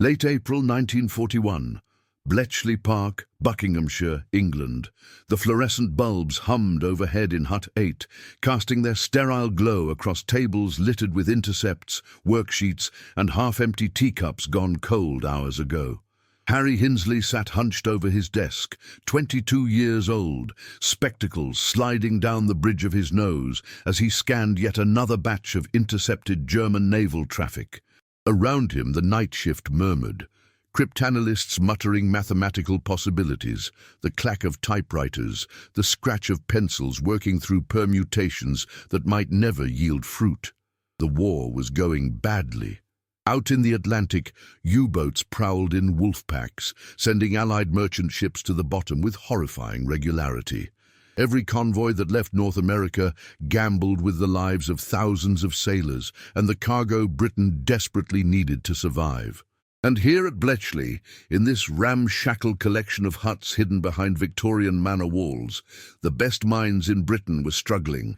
Late April 1941. Bletchley Park, Buckinghamshire, England. The fluorescent bulbs hummed overhead in Hut 8, casting their sterile glow across tables littered with intercepts, worksheets, and half-empty teacups gone cold hours ago. Harry Hinsley sat hunched over his desk, 22 years old, spectacles sliding down the bridge of his nose as he scanned yet another batch of intercepted German naval traffic. Around him the night shift murmured, cryptanalysts muttering mathematical possibilities, the clack of typewriters, the scratch of pencils working through permutations that might never yield fruit. The war was going badly. Out in the Atlantic, U-boats prowled in wolf packs, sending Allied merchant ships to the bottom with horrifying regularity. Every convoy that left North America gambled with the lives of thousands of sailors and the cargo Britain desperately needed to survive. And here at Bletchley, in this ramshackle collection of huts hidden behind Victorian manor walls, the best minds in Britain were struggling,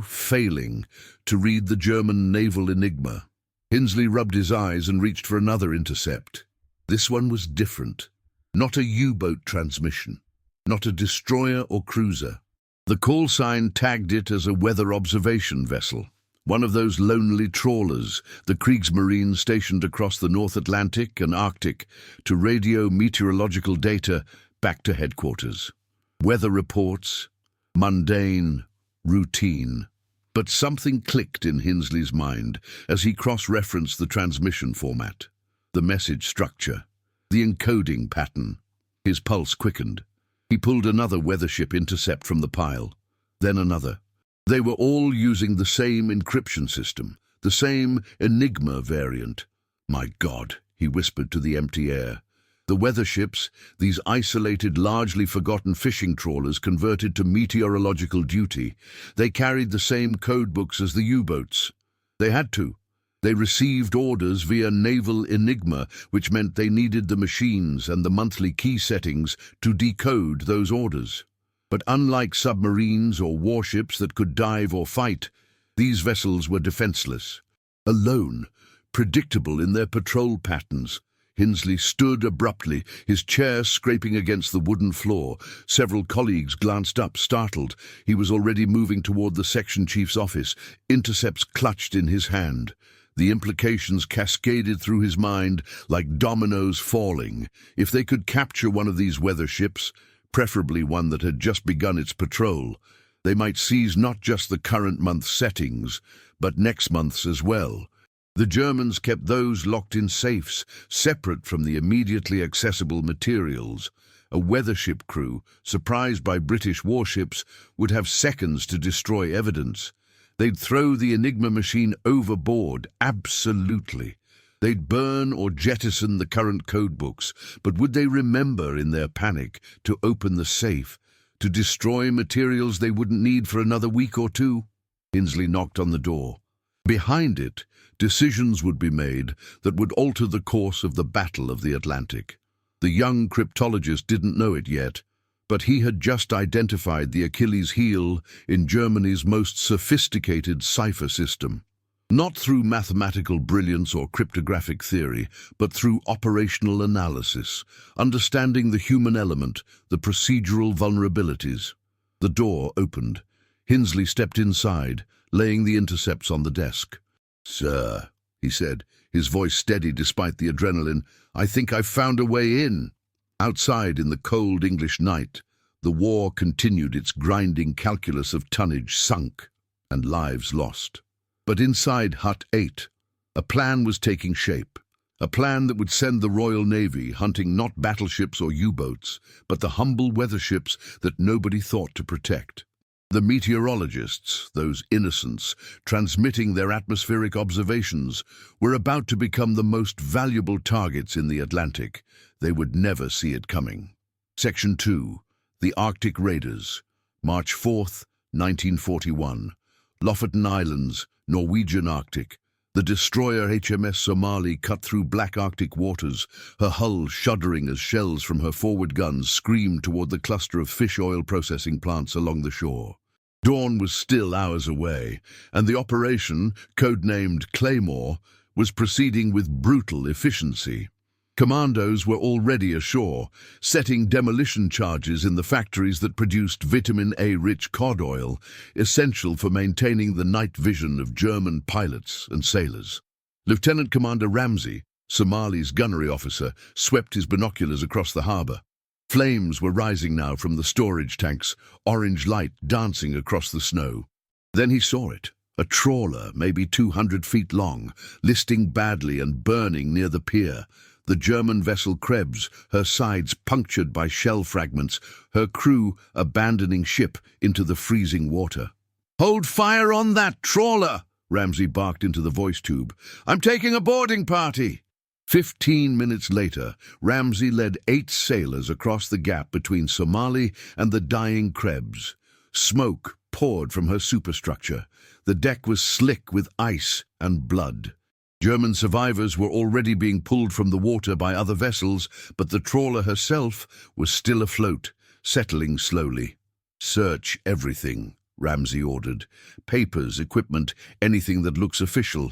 failing, to read the German Naval Enigma. Hinsley rubbed his eyes and reached for another intercept. This one was different. Not a U-boat transmission. Not a destroyer or cruiser. The call sign tagged it as a weather observation vessel, one of those lonely trawlers, the Kriegsmarine stationed across the North Atlantic and Arctic to radio meteorological data back to headquarters. Weather reports, mundane, routine. But something clicked in Hinsley's mind as he cross-referenced the transmission format, the message structure, the encoding pattern. His pulse quickened. He pulled another weathership intercept from the pile, then another. They were all using the same encryption system, the same Enigma variant. "My God," he whispered to the empty air. The weatherships, these isolated, largely forgotten fishing trawlers converted to meteorological duty, they carried the same codebooks as the U-boats. They had to. They received orders via Naval Enigma, which meant they needed the machines and the monthly key settings to decode those orders. But unlike submarines or warships that could dive or fight, these vessels were defenseless. Alone, predictable in their patrol patterns. Hinsley stood abruptly, his chair scraping against the wooden floor. Several colleagues glanced up, startled. He was already moving toward the section chief's office, intercepts clutched in his hand. The implications cascaded through his mind like dominoes falling. If they could capture one of these weather ships, preferably one that had just begun its patrol, they might seize not just the current month's settings, but next month's as well. The Germans kept those locked in safes, separate from the immediately accessible materials. A weathership crew, surprised by British warships, would have seconds to destroy evidence. They'd throw the Enigma machine overboard, absolutely. They'd burn or jettison the current codebooks, but would they remember in their panic to open the safe, to destroy materials they wouldn't need for another week or two? Hinsley knocked on the door. Behind it, decisions would be made that would alter the course of the Battle of the Atlantic. The young cryptologist didn't know it yet, but he had just identified the Achilles heel in Germany's most sophisticated cipher system. Not through mathematical brilliance or cryptographic theory, but through operational analysis, understanding the human element, the procedural vulnerabilities. The door opened. Hinsley stepped inside, laying the intercepts on the desk. "Sir," he said, his voice steady despite the adrenaline, "I think I've found a way in." Outside in the cold English night, the war continued its grinding calculus of tonnage sunk and lives lost. But inside Hut 8, a plan was taking shape, a plan that would send the Royal Navy hunting not battleships or U-boats, but the humble weatherships that nobody thought to protect. The meteorologists, those innocents, transmitting their atmospheric observations, were about to become the most valuable targets in the Atlantic. They would never see it coming. Section 2. The Arctic Raiders. March 4th, 1941. Lofoten Islands, Norwegian Arctic. The destroyer HMS Somali cut through black Arctic waters, her hull shuddering as shells from her forward guns screamed toward the cluster of fish oil processing plants along the shore. Dawn was still hours away, and the operation, codenamed Claymore, was proceeding with brutal efficiency. Commandos were already ashore, setting demolition charges in the factories that produced vitamin A-rich cod oil, essential for maintaining the night vision of German pilots and sailors. Lieutenant Commander Ramsey, Somali's gunnery officer, swept his binoculars across the harbour. Flames were rising now from the storage tanks, orange light dancing across the snow. Then he saw it, a trawler, maybe 200 feet long, listing badly and burning near the pier. The German vessel Krebs, her sides punctured by shell fragments, her crew abandoning ship into the freezing water. "Hold fire on that trawler!" Ramsey barked into the voice tube. "I'm taking a boarding party!" 15 minutes later, Ramsey led 8 sailors across the gap between Somali and the dying Krebs. Smoke poured from her superstructure. The deck was slick with ice and blood. German survivors were already being pulled from the water by other vessels, but the trawler herself was still afloat, settling slowly. "Search everything," Ramsey ordered. "Papers, equipment, anything that looks official."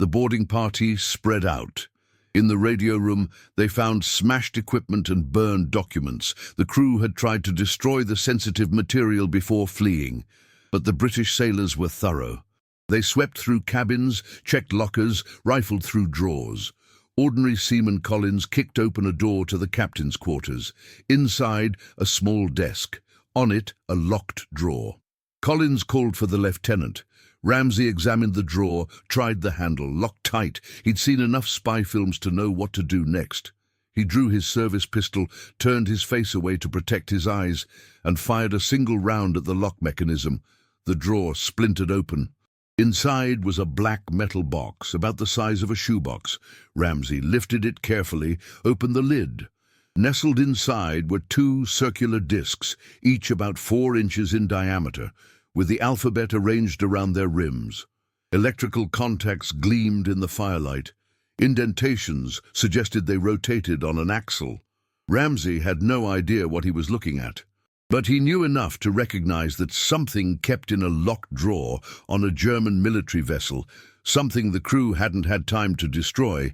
The boarding party spread out. In the radio room, they found smashed equipment and burned documents. The crew had tried to destroy the sensitive material before fleeing, but the British sailors were thorough. They swept through cabins, checked lockers, rifled through drawers. Ordinary Seaman Collins kicked open a door to the captain's quarters. Inside, a small desk. On it, a locked drawer. Collins called for the lieutenant. Ramsey examined the drawer, tried the handle, locked tight. He'd seen enough spy films to know what to do next. He drew his service pistol, turned his face away to protect his eyes, and fired a single round at the lock mechanism. The drawer splintered open. Inside was a black metal box, about the size of a shoebox. Ramsey lifted it carefully, opened the lid. Nestled inside were 2 circular discs, each about 4 inches in diameter, with the alphabet arranged around their rims. Electrical contacts gleamed in the firelight. Indentations suggested they rotated on an axle. Ramsey had no idea what he was looking at, but he knew enough to recognize that something kept in a locked drawer on a German military vessel, something the crew hadn't had time to destroy,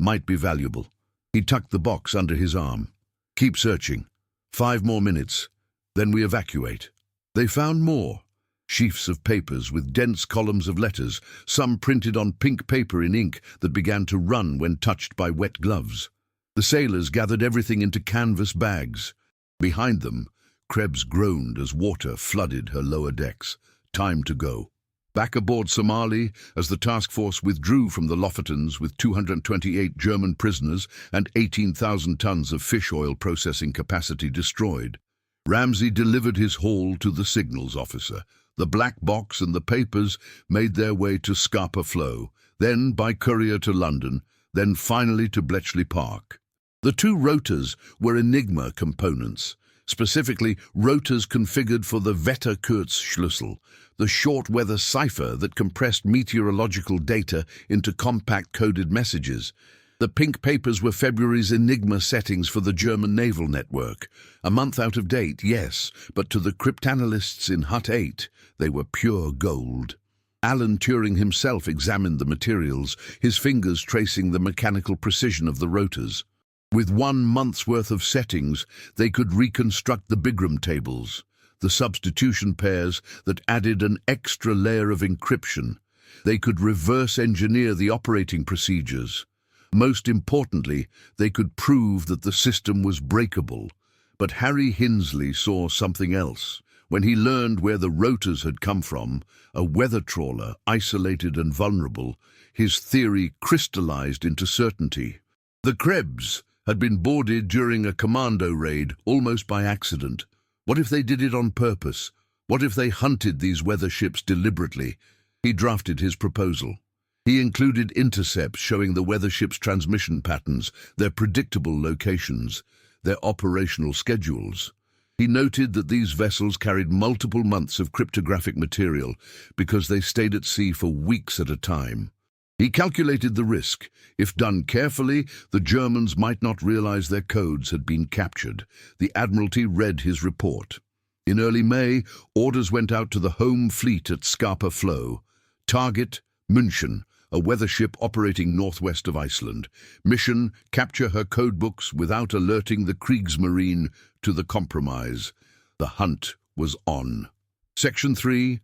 might be valuable. He tucked the box under his arm. "Keep searching. 5 more minutes. Then we evacuate." They found more. Sheafs of papers with dense columns of letters, some printed on pink paper in ink that began to run when touched by wet gloves. The sailors gathered everything into canvas bags. Behind them, Krebs groaned as water flooded her lower decks. Time to go. Back aboard Somali, as the task force withdrew from the Lofoten's with 228 German prisoners and 18,000 tons of fish oil processing capacity destroyed, Ramsey delivered his haul to the signals officer. The black box and the papers made their way to Scapa Flow, then by courier to London, then finally to Bletchley Park. The 2 rotors were Enigma components, specifically rotors configured for the Wetterkurzschlüssel, the short weather cipher that compressed meteorological data into compact coded messages. The pink papers were February's Enigma settings for the German naval network. A month out of date, yes, but to the cryptanalysts in Hut 8, they were pure gold. Alan Turing himself examined the materials, his fingers tracing the mechanical precision of the rotors. With 1 month's worth of settings, they could reconstruct the Bigram tables, the substitution pairs that added an extra layer of encryption. They could reverse engineer the operating procedures. Most importantly, they could prove that the system was breakable. But Harry Hinsley saw something else. When he learned where the rotors had come from, a weather trawler, isolated and vulnerable, his theory crystallized into certainty. The Krebs had been boarded during a commando raid, almost by accident. What if they did it on purpose? What if they hunted these weather ships deliberately? He drafted his proposal. He included intercepts showing the weather ships' transmission patterns, their predictable locations, their operational schedules. He noted that these vessels carried multiple months of cryptographic material because they stayed at sea for weeks at a time. He calculated the risk. If done carefully, the Germans might not realize their codes had been captured. The Admiralty read his report. In early May, orders went out to the home fleet at Scapa Flow. Target, München, a weather ship operating northwest of Iceland. Mission: capture her codebooks without alerting the Kriegsmarine to the compromise. The hunt was on. Section 3.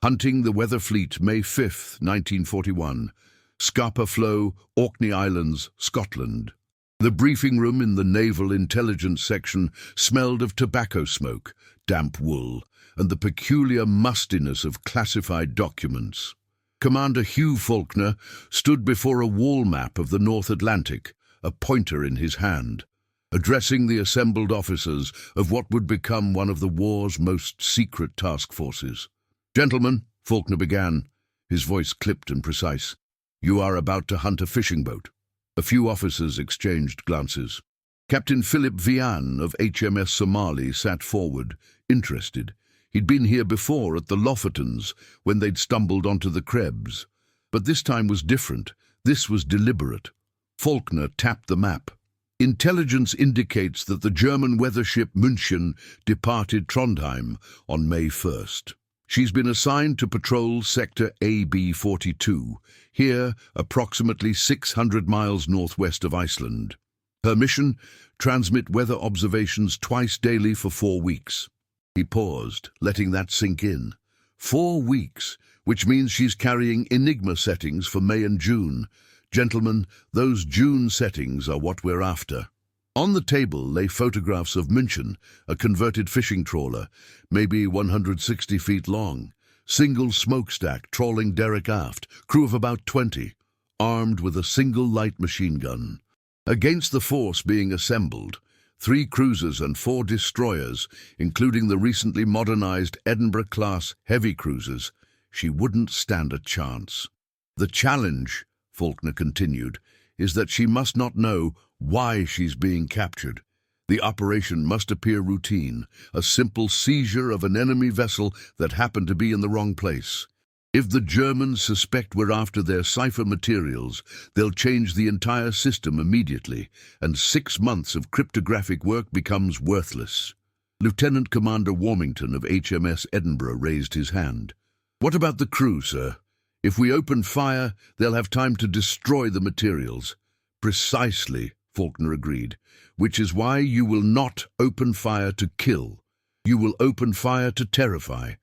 Hunting the Weather Fleet, May 5, 1941. Scapa Flow, Orkney Islands, Scotland. The briefing room in the Naval Intelligence section smelled of tobacco smoke, damp wool, and the peculiar mustiness of classified documents. Commander Hugh Faulkner stood before a wall map of the North Atlantic, a pointer in his hand, addressing the assembled officers of what would become one of the war's most secret task forces. "Gentlemen," Faulkner began, his voice clipped and precise, "you are about to hunt a fishing boat." A few officers exchanged glances. Captain Philip Vian of HMS Somali sat forward, interested. He'd been here before at the Lofoten's when they'd stumbled onto the Krebs. But this time was different. This was deliberate. Faulkner tapped the map. Intelligence indicates that the German weather ship München departed Trondheim on May 1st. She's been assigned to patrol sector AB42, here approximately 600 miles northwest of Iceland. Her mission: transmit weather observations twice daily for 4 weeks. He paused, letting that sink in. 4 weeks, which means she's carrying Enigma settings for May and June. Gentlemen, those June settings are what we're after. On the table lay photographs of München, a converted fishing trawler, maybe 160 feet long, single smokestack trawling derrick aft, crew of about 20, armed with a single light machine gun. Against the force being assembled, 3 cruisers and 4 destroyers, including the recently modernized Edinburgh-class heavy cruisers, she wouldn't stand a chance. The challenge, Faulkner continued, is that she must not know why she's being captured. The operation must appear routine, a simple seizure of an enemy vessel that happened to be in the wrong place. If the Germans suspect we're after their cipher materials, they'll change the entire system immediately, and 6 months of cryptographic work becomes worthless. Lieutenant Commander Warmington of HMS Edinburgh raised his hand. "What about the crew, sir? If we open fire, they'll have time to destroy the materials." "Precisely," Faulkner agreed, "which is why you will not open fire to kill. You will open fire to terrify.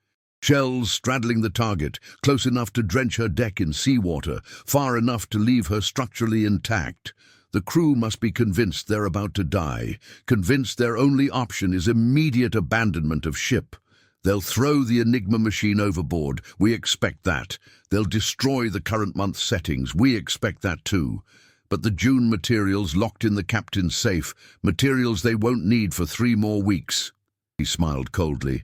Shells straddling the target, close enough to drench her deck in seawater, far enough to leave her structurally intact. The crew must be convinced they're about to die, convinced their only option is immediate abandonment of ship. They'll throw the Enigma machine overboard. We expect that. They'll destroy the current month's settings. We expect that too. But the June materials locked in the captain's safe, materials they won't need for 3 more weeks." He smiled coldly.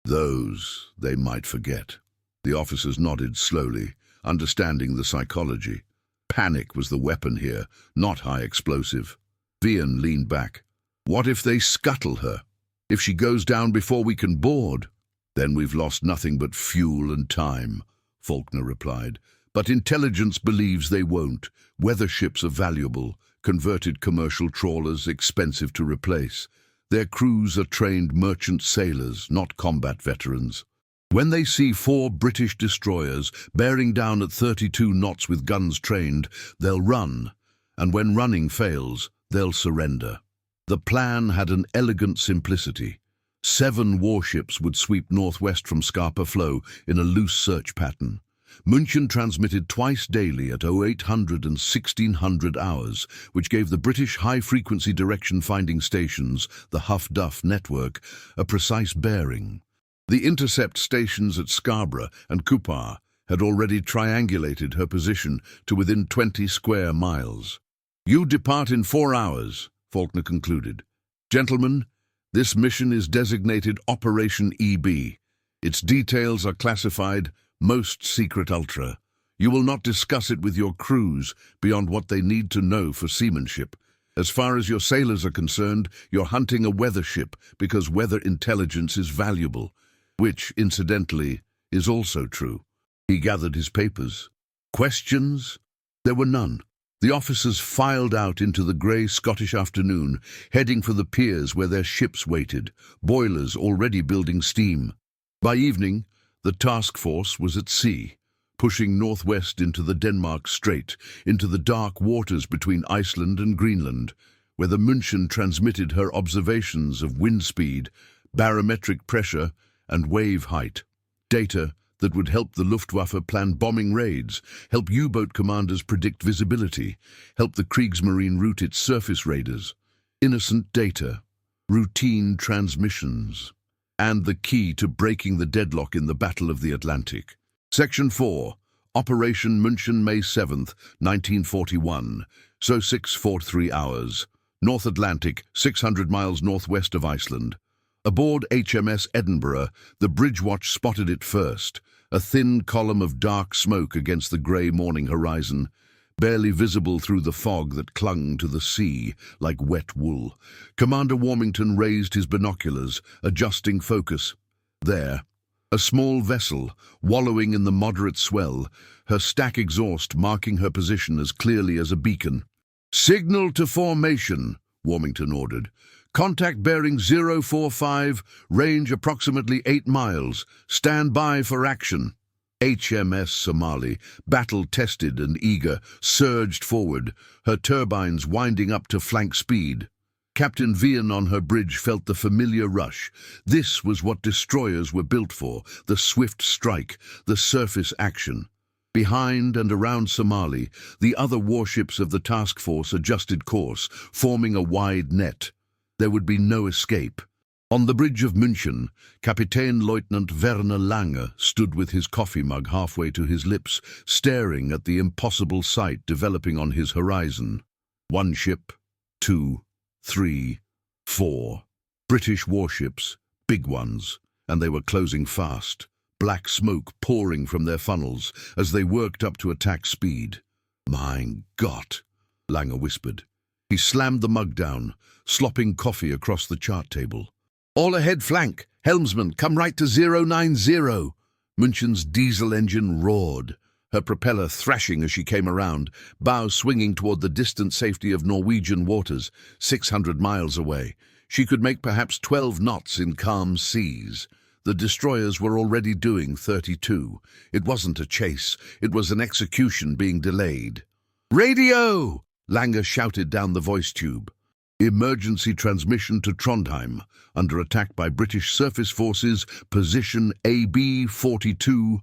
"Those they might forget." The officers nodded slowly, understanding the psychology. Panic was the weapon here, not high explosive. Vian leaned back. "What if they scuttle her? If she goes down before we can board?" "Then we've lost nothing but fuel and time," Faulkner replied. "But intelligence believes they won't. Weather ships are valuable, converted commercial trawlers expensive to replace. Their crews are trained merchant sailors, not combat veterans. When they see 4 British destroyers bearing down at 32 knots with guns trained, they'll run, and when running fails, they'll surrender." The plan had an elegant simplicity. 7 warships would sweep northwest from Scapa Flow in a loose search pattern. München transmitted twice daily at 0800 and 1600 hours, which gave the British high-frequency direction-finding stations, the Huff-Duff network, a precise bearing. The intercept stations at Scarborough and Cupar had already triangulated her position to within 20 square miles. "You depart in 4 hours, Faulkner concluded. "Gentlemen, this mission is designated Operation EB. Its details are classified most secret ultra. You will not discuss it with your crews beyond what they need to know for seamanship. As far as your sailors are concerned, you're hunting a weather ship because weather intelligence is valuable, which, incidentally, is also true." He gathered his papers. Questions? There were none. The officers filed out into the grey Scottish afternoon, heading for the piers where their ships waited, boilers already building steam. By evening, the task force was at sea, pushing northwest into the Denmark Strait, into the dark waters between Iceland and Greenland, where the München transmitted her observations of wind speed, barometric pressure, and wave height. Data that would help the Luftwaffe plan bombing raids, help U-boat commanders predict visibility, help the Kriegsmarine route its surface raiders. Innocent data, routine transmissions, and the key to breaking the deadlock in the Battle of the Atlantic. Section 4. Operation München, May 7th, 1941. So 6:43 hours. North Atlantic, 600 miles northwest of Iceland. Aboard HMS Edinburgh, the bridge watch spotted it first, a thin column of dark smoke against the grey morning horizon, barely visible through the fog that clung to the sea like wet wool. Commander Warmington raised his binoculars, adjusting focus. There, a small vessel, wallowing in the moderate swell, her stack exhaust marking her position as clearly as a beacon. "Signal to formation," Warmington ordered. "Contact bearing 045, range approximately 8 miles. Stand by for action." HMS Somali, battle-tested and eager, surged forward, her turbines winding up to flank speed. Captain Vian on her bridge felt the familiar rush. This was what destroyers were built for, the swift strike, the surface action. Behind and around Somali, the other warships of the task force adjusted course, forming a wide net. There would be no escape. On the bridge of München, Kapitän-Leutnant Werner Lange stood with his coffee mug halfway to his lips, staring at the impossible sight developing on his horizon. 1 ship, 2, 3, 4. British warships, big ones, and they were closing fast, black smoke pouring from their funnels as they worked up to attack speed. "Mein Gott," Lange whispered. He slammed the mug down, slopping coffee across the chart table. "All ahead flank! Helmsman, come right to 090! München's diesel engine roared, her propeller thrashing as she came around, bow swinging toward the distant safety of Norwegian waters, 600 miles away. She could make perhaps 12 knots in calm seas. The destroyers were already doing 32. It wasn't a chase, it was an execution being delayed. "Radio!" Lange shouted down the voice tube. "Emergency transmission to Trondheim, under attack by British surface forces, position AB-42.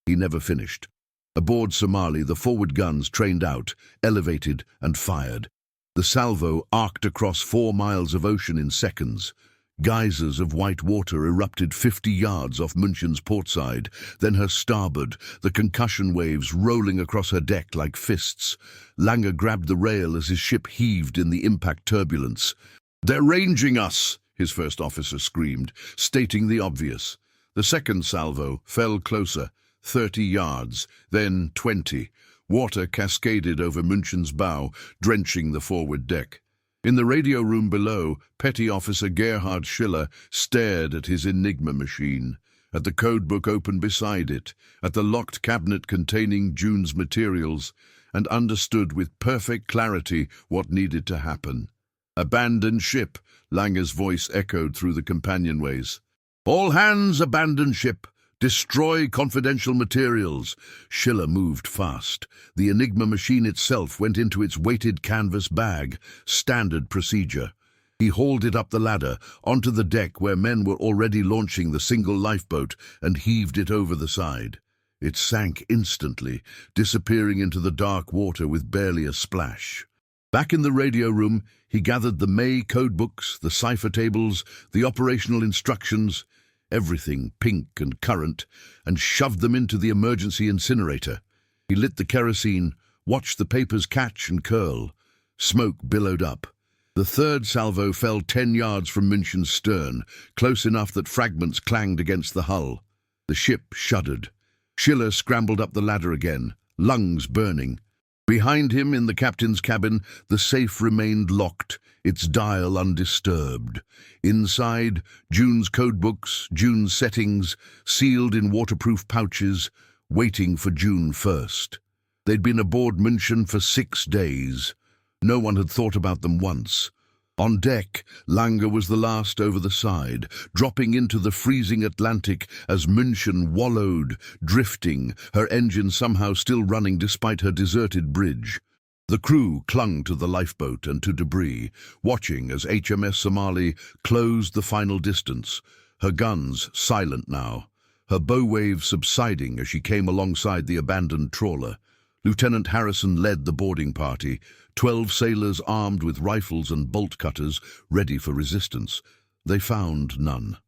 He never finished. Aboard Somali, the forward guns trained out, elevated and fired. The salvo arced across 4 miles of ocean in seconds. Geysers of white water erupted 50 yards off München's portside, then her starboard, the concussion waves rolling across her deck like fists. Lange grabbed the rail as his ship heaved in the impact turbulence. "They're ranging us!" his first officer screamed, stating the obvious. The second salvo fell closer, 30 yards, then 20. Water cascaded over München's bow, drenching the forward deck. In the radio room below, Petty Officer Gerhard Schiller stared at his Enigma machine, at the codebook open beside it, at the locked cabinet containing June's materials, and understood with perfect clarity what needed to happen. "Abandon ship," Lange's voice echoed through the companionways. "All hands abandon ship. Destroy confidential materials." Schiller moved fast. The Enigma machine itself went into its weighted canvas bag, standard procedure. He hauled it up the ladder, onto the deck where men were already launching the single lifeboat, and heaved it over the side. It sank instantly, disappearing into the dark water with barely a splash. Back in the radio room, he gathered the May codebooks, the cipher tables, the operational instructions, everything pink and current, and shoved them into the emergency incinerator. He lit the kerosene, watched the papers catch and curl. Smoke billowed up. The third salvo fell 10 yards from München's stern, close enough that fragments clanged against the hull. The ship shuddered. Schiller scrambled up the ladder again, lungs burning. Behind him, in the captain's cabin, the safe remained locked, its dial undisturbed. Inside, June's codebooks, June's settings, sealed in waterproof pouches, waiting for June 1st. They'd been aboard München for 6 days. No one had thought about them once. On deck, Lange was the last over the side, dropping into the freezing Atlantic as München wallowed, drifting, her engine somehow still running despite her deserted bridge. The crew clung to the lifeboat and to debris, watching as HMS Somali closed the final distance, her guns silent now, her bow wave subsiding as she came alongside the abandoned trawler. Lieutenant Harrison led the boarding party, 12 sailors armed with rifles and bolt cutters, ready for resistance. They found none.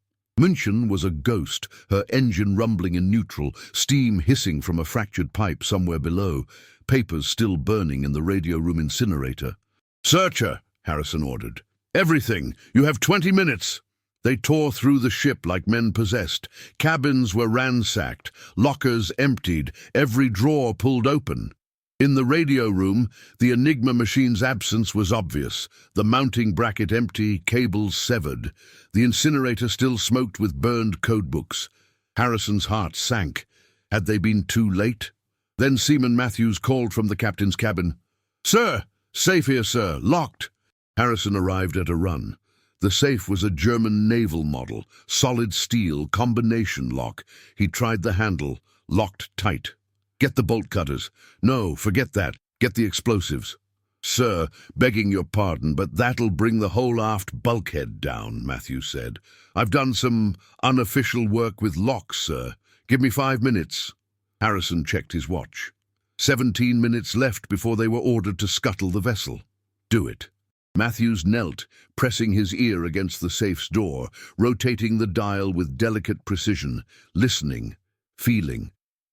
München was a ghost, her engine rumbling in neutral, steam hissing from a fractured pipe somewhere below, papers still burning in the radio room incinerator. "Search her," Harrison ordered. "Everything. You have 20 minutes." They tore through the ship like men possessed. Cabins were ransacked, lockers emptied, every drawer pulled open. In the radio room, the Enigma machine's absence was obvious, the mounting bracket empty, cables severed. The incinerator still smoked with burned codebooks. Harrison's heart sank. Had they been too late? Then Seaman Matthews called from the captain's cabin. "Sir! Safe here, sir. Locked." Harrison arrived at a run. The safe was a German naval model, solid steel, combination lock. He tried the handle, locked tight. "Get the bolt cutters." "No, forget that. Get the explosives." "Sir, begging your pardon, but that'll bring the whole aft bulkhead down," Matthews said. "I've done some unofficial work with locks, sir. Give me 5 minutes." Harrison checked his watch. 17 minutes left before they were ordered to scuttle the vessel. "Do it." Matthews knelt, pressing his ear against the safe's door, rotating the dial with delicate precision, listening, feeling.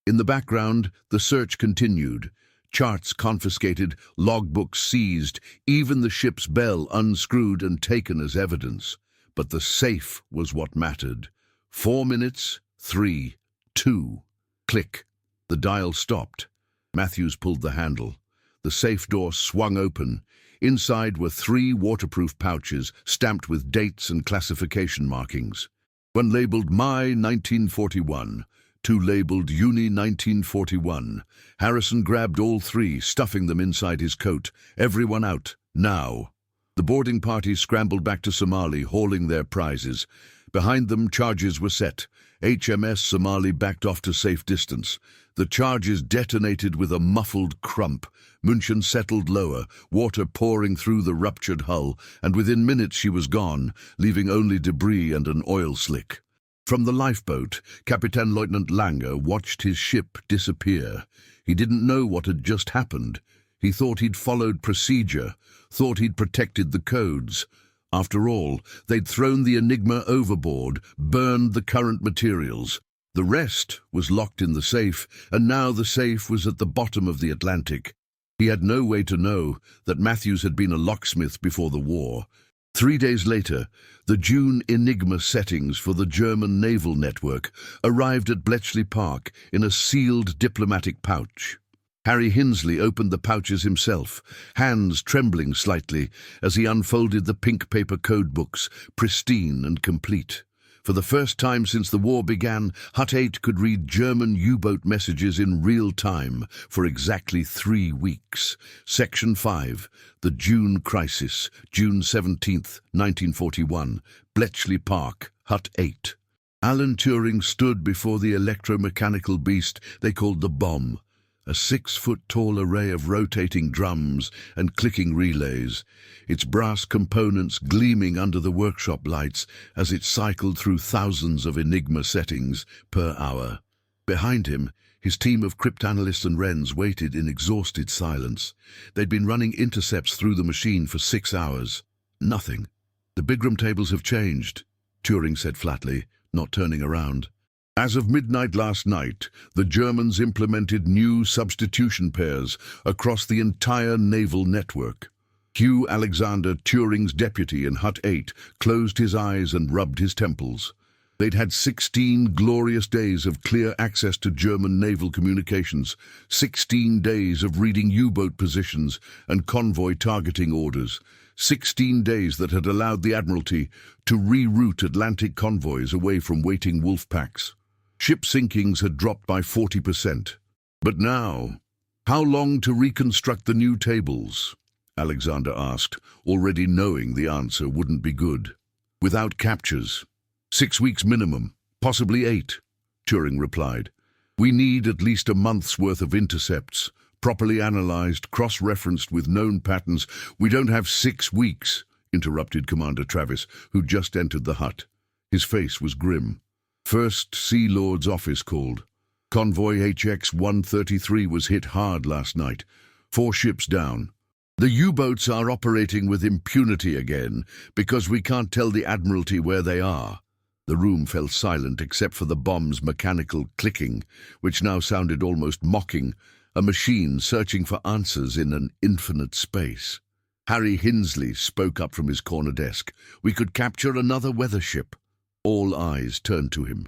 In the background, the search continued. Charts confiscated, logbooks seized, even the ship's bell unscrewed and taken as evidence. But the safe was what mattered. 4 minutes, 3, 2, click. The dial stopped. Matthews pulled the handle. The safe door swung open. Inside were 3 waterproof pouches stamped with dates and classification markings. One labeled May 1941, 2 labeled Juni 1941. Harrison grabbed all 3, stuffing them inside his coat. Everyone out, now. The boarding party scrambled back to Somali, hauling their prizes. Behind them, charges were set. HMS Somali backed off to safe distance. The charges detonated with a muffled crump. München settled lower, water pouring through the ruptured hull, and within minutes she was gone, leaving only debris and an oil slick. From the lifeboat, Captain Lieutenant Lange watched his ship disappear. He didn't know what had just happened. He thought he'd followed procedure, thought he'd protected the codes. After all, they'd thrown the Enigma overboard, burned the current materials. The rest was locked in the safe, and now the safe was at the bottom of the Atlantic. He had no way to know that Matthews had been a locksmith before the war. 3 days later, the June Enigma settings for the German naval network arrived at Bletchley Park in a sealed diplomatic pouch. Harry Hinsley opened the pouches himself, hands trembling slightly as he unfolded the pink paper codebooks, pristine and complete. For the first time since the war began, Hut 8 could read German U-boat messages in real time for exactly 3 weeks. Section 5, the June Crisis, June 17th, 1941, Bletchley Park, Hut 8. Alan Turing stood before the electromechanical beast they called the bomb, a 6-foot-tall array of rotating drums and clicking relays, its brass components gleaming under the workshop lights as it cycled through thousands of Enigma settings per hour. Behind him, his team of cryptanalysts and wrens waited in exhausted silence. They'd been running intercepts through the machine for 6 hours. Nothing. "The Bigram tables have changed," Turing said flatly, not turning around. As of midnight last night, the Germans implemented new substitution pairs across the entire naval network. Hugh Alexander, Turing's deputy in Hut 8, closed his eyes and rubbed his temples. They'd had 16 glorious days of clear access to German naval communications, 16 days of reading U-boat positions and convoy targeting orders, 16 days that had allowed the Admiralty to reroute Atlantic convoys away from waiting wolf packs. Ship sinkings had dropped by 40%. But now, how long to reconstruct the new tables? Alexander asked, already knowing the answer wouldn't be good. Without captures. 6 weeks minimum, possibly 8, Turing replied. We need at least a month's worth of intercepts, properly analyzed, cross-referenced with known patterns. We don't have 6 weeks, interrupted Commander Travis, who just entered the hut. His face was grim. First Sea Lord's office called. Convoy HX-133 was hit hard last night. 4 ships down. The U-boats are operating with impunity again because we can't tell the Admiralty where they are. The room fell silent except for the bomb's mechanical clicking, which now sounded almost mocking, a machine searching for answers in an infinite space. Harry Hinsley spoke up from his corner desk. We could capture another weather ship. All eyes turned to him.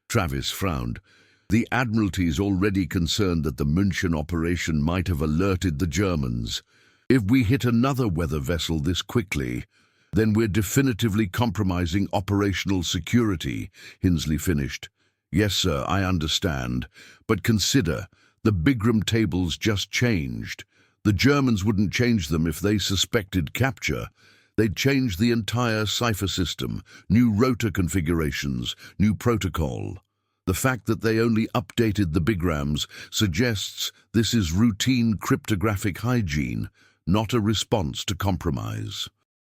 Travis frowned. The Admiralty's already concerned that the München operation might have alerted the Germans. If we hit another weather vessel this quickly, then we're definitively compromising operational security, Hinsley finished. Yes, sir, I understand. But consider, the Bigram tables just changed. The Germans wouldn't change them if they suspected capture. They'd change the entire cipher system, new rotor configurations, new protocol. The fact that they only updated the Bigrams suggests this is routine cryptographic hygiene, not a response to compromise.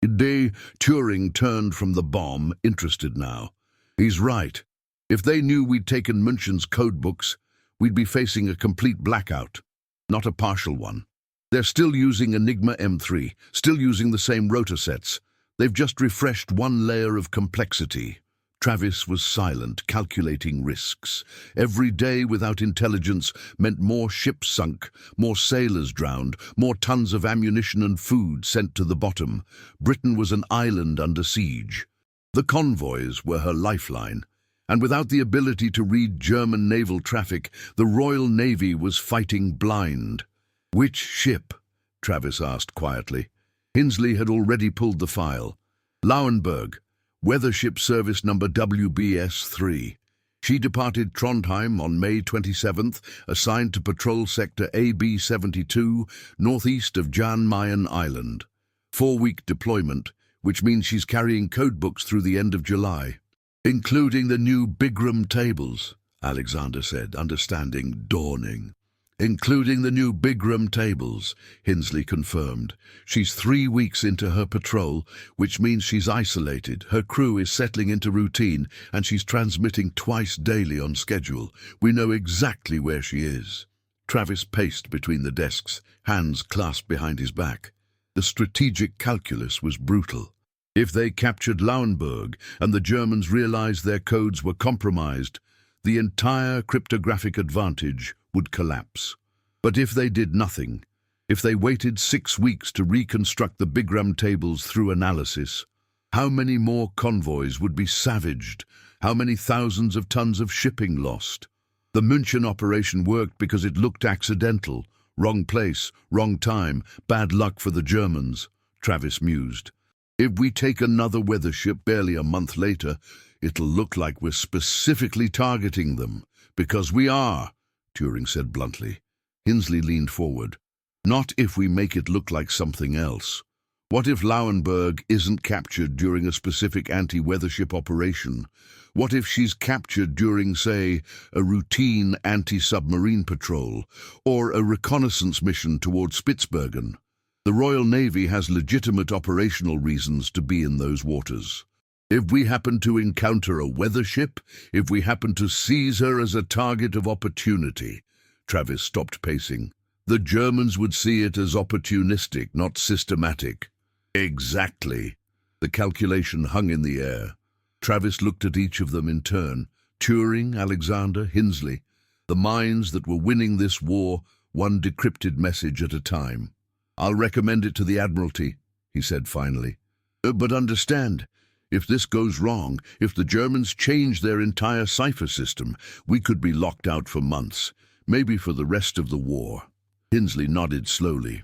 Turing turned from the bomb, interested now. He's right. If they knew we'd taken München's codebooks, we'd be facing a complete blackout, not a partial one. They're still using Enigma M3, still using the same rotor sets. They've just refreshed one layer of complexity. Travis was silent, calculating risks. Every day without intelligence meant more ships sunk, more sailors drowned, more tons of ammunition and food sent to the bottom. Britain was an island under siege. The convoys were her lifeline, and without the ability to read German naval traffic, the Royal Navy was fighting blind. Which ship? Travis asked quietly. Hinsley had already pulled the file. Lauenburg. Weather Ship Service number WBS-3. She departed Trondheim on May 27th, assigned to patrol sector AB-72, northeast of Jan Mayen Island. 4-week deployment, which means she's carrying codebooks through the end of July. Including the new Bigram tables, Alexander said, understanding dawning. Including the new Bigram tables, Hinsley confirmed. She's 3 weeks into her patrol, which means she's isolated. Her crew is settling into routine, and she's transmitting twice daily on schedule. We know exactly where she is. Travis paced between the desks, hands clasped behind his back. The strategic calculus was brutal. If they captured Lauenburg and the Germans realized their codes were compromised, the entire cryptographic advantage would collapse. But if they did nothing, if they waited 6 weeks to reconstruct the Bigram tables through analysis, how many more convoys would be savaged? How many thousands of tons of shipping lost? The München operation worked because it looked accidental. Wrong place, wrong time, bad luck for the Germans, Travis mused. If we take another weather ship barely a month later, it'll look like we're specifically targeting them. Because we are, Turing said bluntly. Hinsley leaned forward. Not if we make it look like something else. What if Lauenburg isn't captured during a specific anti-weather ship operation? What if she's captured during, say, a routine anti-submarine patrol or a reconnaissance mission towards Spitsbergen? The Royal Navy has legitimate operational reasons to be in those waters. If we happen to encounter a weather ship, if we happen to seize her as a target of opportunity, Travis stopped pacing. The Germans would see it as opportunistic, not systematic. Exactly. The calculation hung in the air. Travis looked at each of them in turn. Turing, Alexander, Hinsley. The minds that were winning this war, one decrypted message at a time. I'll recommend it to the Admiralty, he said finally. But understand, if this goes wrong, if the Germans change their entire cipher system, we could be locked out for months, maybe for the rest of the war. Hinsley nodded slowly.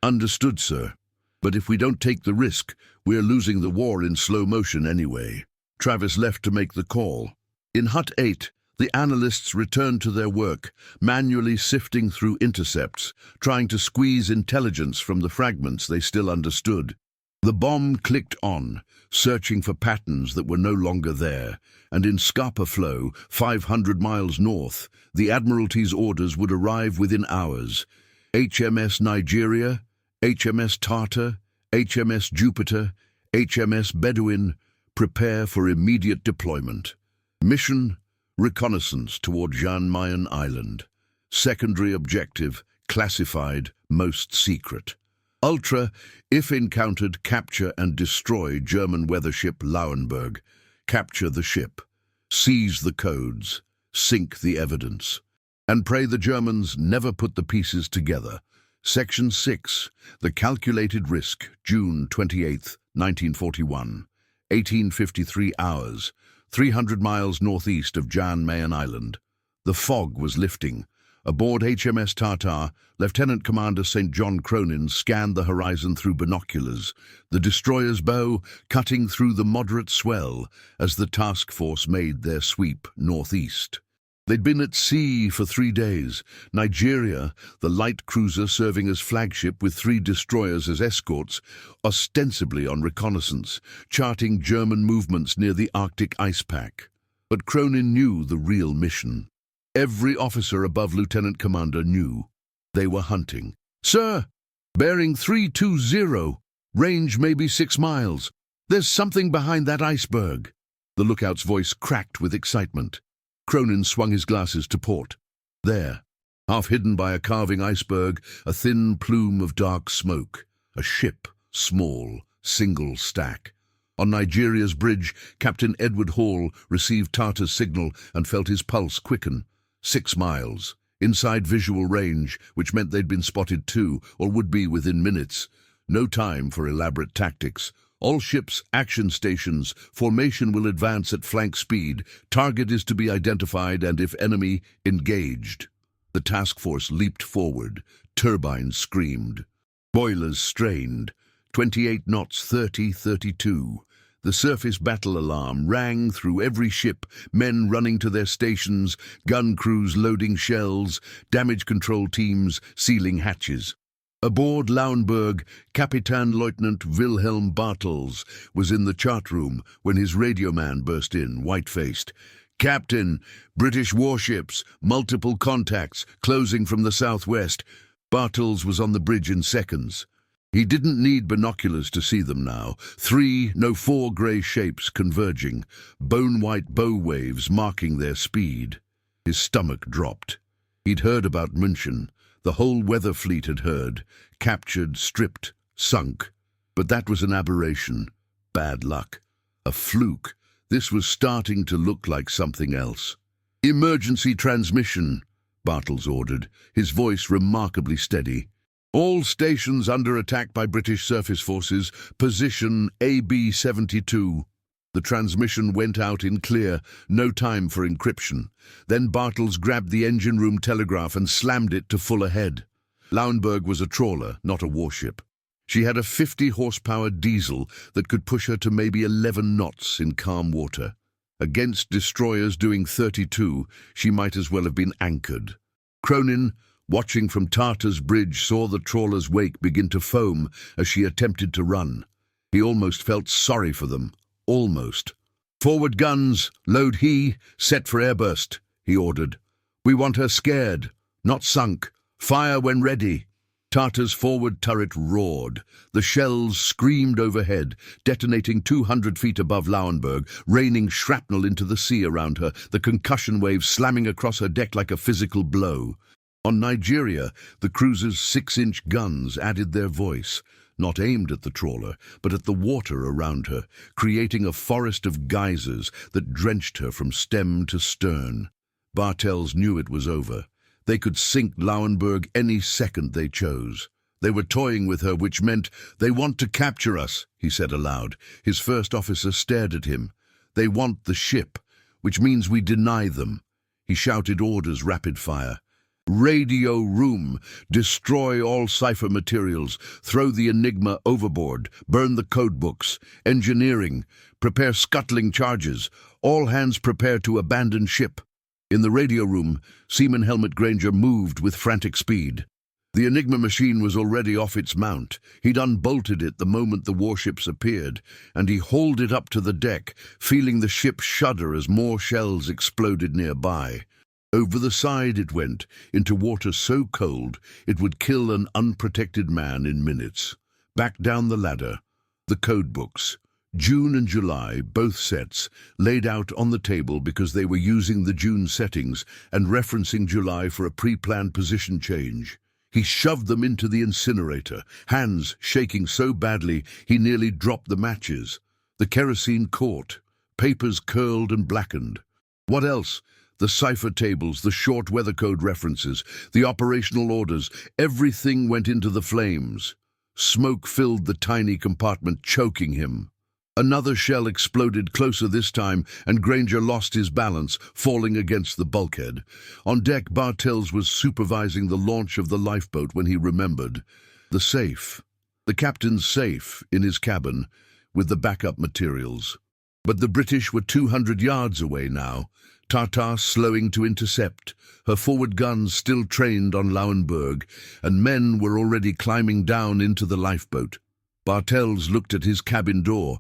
Understood, sir. But if we don't take the risk, we're losing the war in slow motion anyway. Travis left to make the call. In Hut 8, The analysts returned to their work, manually sifting through intercepts, trying to squeeze intelligence from the fragments they still understood. The bomb clicked on, searching for patterns that were no longer there, and in Scapa Flow, 500 miles north, the Admiralty's orders would arrive within hours. HMS Nigeria, HMS Tartar, HMS Jupiter, HMS Bedouin, prepare for immediate deployment. Mission: reconnaissance toward Jan Mayen Island. Secondary objective: classified, most secret. Ultra: if encountered, capture and destroy German weather ship Lauenburg. Capture the ship. Seize the codes. Sink the evidence. And pray the Germans never put the pieces together. Section 6. The Calculated Risk, June 28, 1941. 1853 hours. 300 miles northeast of Jan Mayen Island. The fog was lifting. Aboard HMS Tartar, Lieutenant Commander St. John Cronin scanned the horizon through binoculars, the destroyer's bow cutting through the moderate swell as the task force made their sweep northeast. They'd been at sea for 3 days. Nigeria, the light cruiser serving as flagship with 3 destroyers as escorts, ostensibly on reconnaissance, charting German movements near the Arctic ice pack. But Cronin knew the real mission. Every officer above Lieutenant Commander knew. They were hunting. "Sir, bearing 320, range maybe 6 miles. There's something behind that iceberg." The lookout's voice cracked with excitement. Cronin swung his glasses to port. There, half hidden by a carving iceberg, a thin plume of dark smoke. A ship, small, single stack. On Nigeria's bridge, Captain Edward Hall received Tartar's signal and felt his pulse quicken. 6 miles. Inside visual range, which meant they'd been spotted too, or would be within minutes. No time for elaborate tactics. All ships, action stations, formation will advance at flank speed. Target is to be identified and, if enemy, engaged. The task force leaped forward. Turbines screamed. Boilers strained. 28 knots, 30-32. The surface battle alarm rang through every ship, men running to their stations, gun crews loading shells, damage control teams sealing hatches. Aboard Lauenburg, Captain Lieutenant Wilhelm Bartels was in the chart room when his radio man burst in, white-faced. "Captain, British warships, multiple contacts, closing from the southwest." Bartels was on the bridge in seconds. He didn't need binoculars to see them now. 4 grey shapes converging, bone-white bow waves marking their speed. His stomach dropped. He'd heard about München. The whole weather fleet had heard. Captured, stripped, sunk. But that was an aberration. Bad luck. A fluke. This was starting to look like something else. "Emergency transmission," Bartels ordered, his voice remarkably steady. "All stations under attack by British surface forces. Position AB-72. The transmission went out in clear, no time for encryption. Then Bartels grabbed the engine room telegraph and slammed it to full ahead. Lauenburg was a trawler, not a warship. She had a 50-horsepower diesel that could push her to maybe 11 knots in calm water. Against destroyers doing 32, she might as well have been anchored. Cronin, watching from Tartar's bridge, saw the trawler's wake begin to foam as she attempted to run. He almost felt sorry for them. Almost. "Forward guns, load he, set for airburst," he ordered. "We want her scared, not sunk. Fire when ready." Tartar's forward turret roared. The shells screamed overhead, detonating 200 feet above Lauenburg, raining shrapnel into the sea around her, the concussion waves slamming across her deck like a physical blow. On Nigeria, the cruiser's 6-inch guns added their voice, not aimed at the trawler, but at the water around her, creating a forest of geysers that drenched her from stem to stern. Bartels knew it was over. They could sink Lauenburg any second they chose. They were toying with her, which meant, "They want to capture us," he said aloud. His first officer stared at him. "They want the ship, which means we deny them." He shouted orders rapid fire. "Radio room, destroy all cipher materials, throw the Enigma overboard, burn the codebooks. Engineering, prepare scuttling charges. All hands prepare to abandon ship." In the radio room, Seaman Helmut Granger moved with frantic speed. The Enigma machine was already off its mount. He'd unbolted it the moment the warships appeared, and he hauled it up to the deck, feeling the ship shudder as more shells exploded nearby. Over the side it went, into water so cold it would kill an unprotected man in minutes. Back down the ladder. The codebooks. June and July, both sets, laid out on the table because they were using the June settings and referencing July for a pre-planned position change. He shoved them into the incinerator, hands shaking so badly he nearly dropped the matches. The kerosene caught. Papers curled and blackened. What else? The cipher tables, the short weather code references, the operational orders, everything went into the flames. Smoke filled the tiny compartment, choking him. Another shell exploded closer this time, and Granger lost his balance, falling against the bulkhead. On deck, Bartels was supervising the launch of the lifeboat when he remembered. The safe. The captain's safe in his cabin, with the backup materials. But the British were 200 yards away now, Tartar slowing to intercept, her forward guns still trained on Lauenburg, and men were already climbing down into the lifeboat. Bartels looked at his cabin door,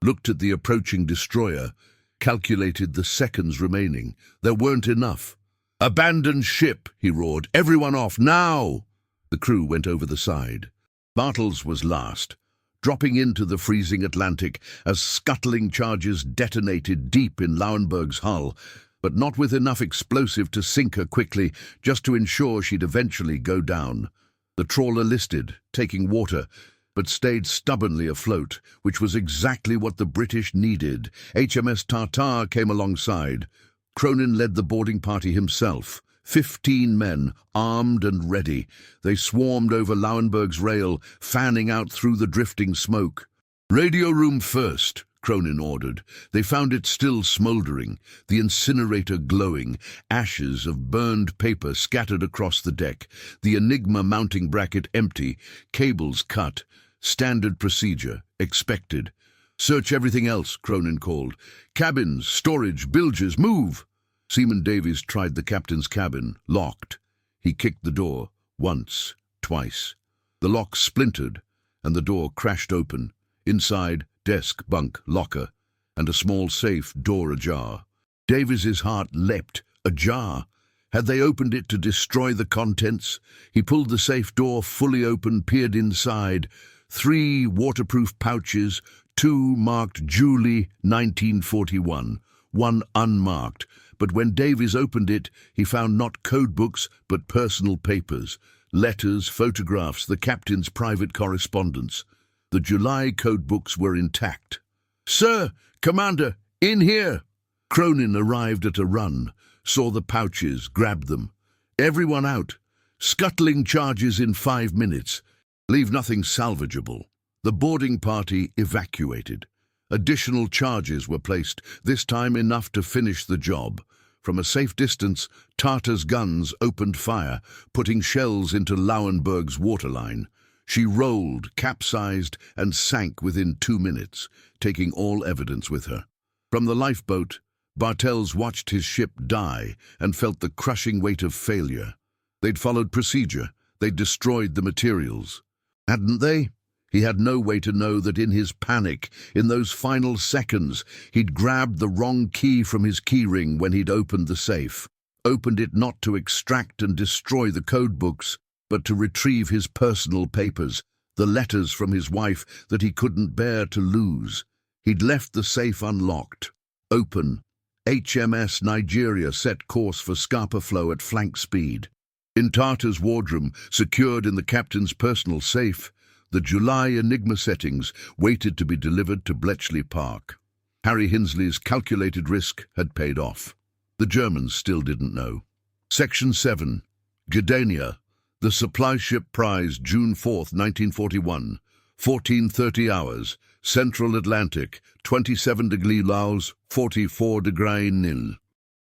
looked at the approaching destroyer, calculated the seconds remaining. There weren't enough. "Abandon ship," he roared. "Everyone off, now!" The crew went over the side. Bartels was last, dropping into the freezing Atlantic as scuttling charges detonated deep in Lauenburg's hull, but not with enough explosive to sink her quickly, just to ensure she'd eventually go down. The trawler listed, taking water, but stayed stubbornly afloat, which was exactly what the British needed. HMS Tartar came alongside. Cronin led the boarding party himself. 15 men, armed and ready. They swarmed over Lauenburg's rail, fanning out through the drifting smoke. "Radio room first," Cronin ordered. They found it still smouldering, the incinerator glowing, ashes of burned paper scattered across the deck, the Enigma mounting bracket empty, cables cut. Standard procedure, expected. "Search everything else," Cronin called. "Cabins, storage, bilges, move!" Seaman Davies tried the captain's cabin, locked. He kicked the door, once, twice. The lock splintered, and the door crashed open. Inside, desk, bunk, locker, and a small safe, door ajar. Davies's heart leapt. Ajar. Had they opened it to destroy the contents? He pulled the safe door fully open, peered inside. 3 waterproof pouches, 2 marked July 1941, 1 unmarked. But when Davies opened it, he found not codebooks, but personal papers, letters, photographs, the captain's private correspondence. The July codebooks were intact. "Sir, Commander, in here!" Cronin arrived at a run, saw the pouches, grabbed them. "Everyone out. Scuttling charges in 5 minutes. Leave nothing salvageable." The boarding party evacuated. Additional charges were placed, this time enough to finish the job. From a safe distance, Tartar's guns opened fire, putting shells into Lauenburg's waterline. She rolled, capsized, and sank within 2 minutes, taking all evidence with her. From the lifeboat, Bartels watched his ship die and felt the crushing weight of failure. They'd followed procedure. They'd destroyed the materials. Hadn't they? He had no way to know that in his panic, in those final seconds, he'd grabbed the wrong key from his keyring when he'd opened the safe. Opened it not to extract and destroy the codebooks, but to retrieve his personal papers, the letters from his wife that he couldn't bear to lose. He'd left the safe unlocked, open. HMS Nigeria set course for Scapa Flow at flank speed. In Tartar's wardroom, secured in the captain's personal safe, the July Enigma settings waited to be delivered to Bletchley Park. Harry Hinsley's calculated risk had paid off. The Germans still didn't know. Section 7. Gedania. The supply ship prize, June 4th, 1941. 14:30 hours. Central Atlantic. 27 degrees Laos, 44 degrees Nil.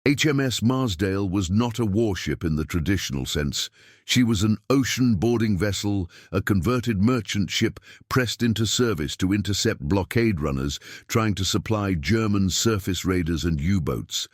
HMS Marsdale was not a warship in the traditional sense. She was an ocean-boarding vessel, a converted merchant ship pressed into service to intercept blockade runners trying to supply German surface raiders and U-boats.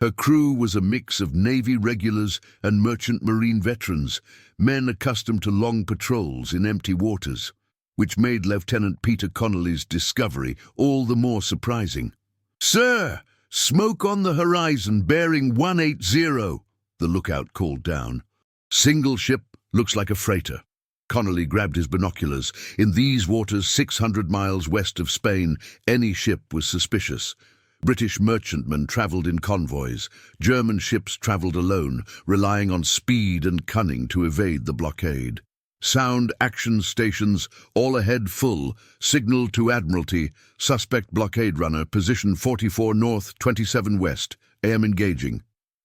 Her crew was a mix of Navy regulars and merchant marine veterans, men accustomed to long patrols in empty waters, which made Lieutenant Peter Connolly's discovery all the more surprising. "Sir, smoke on the horizon bearing 180, the lookout called down. "Single ship, looks like a freighter." Connolly grabbed his binoculars. In these waters 600 miles west of Spain, any ship was suspicious. British merchantmen travelled in convoys. German ships travelled alone, relying on speed and cunning to evade the blockade. Sound action stations, all ahead full, signal to Admiralty, suspect blockade runner, position 44 north, 27 west, AM engaging.